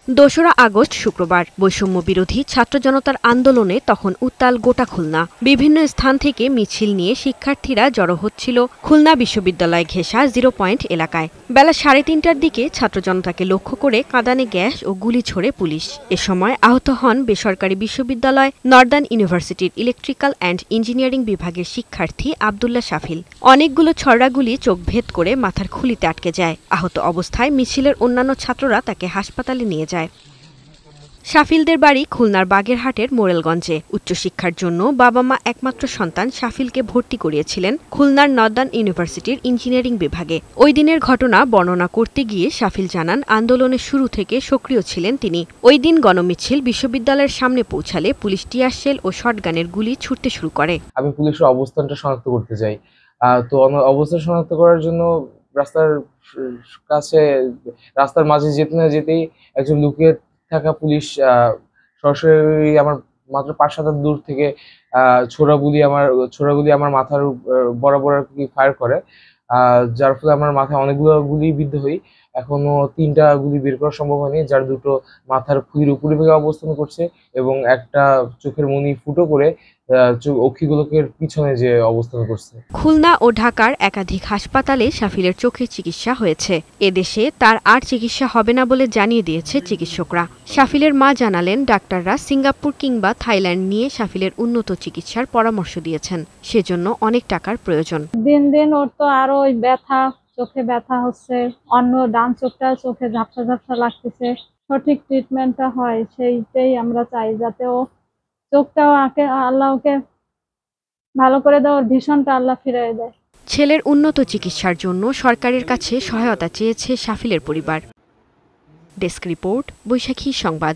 ২রা আগস্ট শুক্রবার বৈষম্য বিরোধী ছাত্র জনতার আন্দোলনে তখন উত্তাল গোটা খুলনা। বিভিন্ন স্থান থেকে মিছিল নিয়ে শিক্ষার্থীরা জড়ো হচ্ছিল খুলনা বিশ্ববিদ্যালয় ঘেঁষা 0 পয়েন্ট এলাকায়। বেলা 3:30টার দিকে ছাত্র জনতাকে লক্ষ্য করে কাঁদানে গ্যাস ও গুলি ছোড়ে পুলিশ। এ সময় আহত হন বেসরকারি বিশ্ববিদ্যালয় নর্দার্ন ইউনিভার্সিটির ইলেকট্রিক্যাল অ্যান্ড ইঞ্জিনিয়ারিং বিভাগের শিক্ষার্থী আবদুল্লাহ শাফিল। অনেকগুলো ছড়া গুলি চোখ ভেদ করে মাথার খুলিতে আটকে যায়। আহত অবস্থায় মিছিলের অন্যান্য ছাত্ররা তাকে হাসপাতালে নিয়ে যায়। শাফিলদের বাড়ি খুলনার বাগেরহাটের মোরেলগঞ্জে। উচ্চশিক্ষার জন্য বাবা মা একমাত্র সন্তান শাফিলকে ভর্তি করিয়েছিলেন খুলনার নর্দার্ন ইউনিভার্সিটির ইঞ্জিনিয়ারিং বিভাগে। ওই দিনের ঘটনা বর্ণনা করতে গিয়ে শাফিল জানান, আন্দোলনের শুরু থেকে সক্রিয় ছিলেন তিনি। ওই দিন গণমিছিল বিশ্ববিদ্যালয়ের সামনে পৌঁছালে পুলিশ টিয়ার শেল ও শটগানের গুলি ছুড়তে শুরু করে। আমি পুলিশের অবস্থানটা শনাক্ত করতে চাই। তো অবস্থান শনাক্ত করার জন্য রাস্তার মাঝে যেতে না যেতেই একজন লুকিয়ে থাকা পুলিশ সরাসরি আমার মাত্র 5-7 হাত দূর থেকে ছোড়া গুলি আমার মাথার বরাবর ফায়ার করে, যার ফলে আমার মাথায় অনেকগুলো গুলি বিদ্ধ হই। এখনো 3টা গুলি বের করা সম্ভব হয়নি, যার 2টো মাথার খুলির উপরে ভেঙে অবস্থান করছে এবং একটা চোখের মনি ফুটো করে অক্ষিগোলকের পিছনে যে অবস্থান করছে। খুলনা ও ঢাকার একাধিক হাসপাতালে শাফিলের চোখের চিকিৎসা হয়েছে। এদেশে তার আর চিকিৎসা হবে না বলে জানিয়ে দিয়েছে চিকিৎসকরা। শাফিলের মা জানালেন, ডাক্তাররা সিঙ্গাপুর কিংবা থাইল্যান্ড নিয়ে শাফিলের উন্নত চিকিৎসার পরামর্শ দিয়েছেন। সেজন্য অনেক টাকার প্রয়োজন। দিন দিন ওর তো আরো ব্যথা, চোখে ব্যথা হচ্ছে, অন্য ডান চোখে ঝাপসা ঝাপসা লাগতেছে। সঠিক ট্রিটমেন্টটা হয় সেইটাই আমরা চাই, যাতে ও চোখটাও আল্লাহকে ভালো করে দেয়, ওর ভীষণটা আল্লাহ ফিরিয়ে দেয়। ছেলের উন্নত চিকিৎসার জন্য সরকারের কাছে সহায়তা চেয়েছে শাফিলের পরিবার। ডেস্ক রিপোর্ট, বৈশাখী সংবাদ।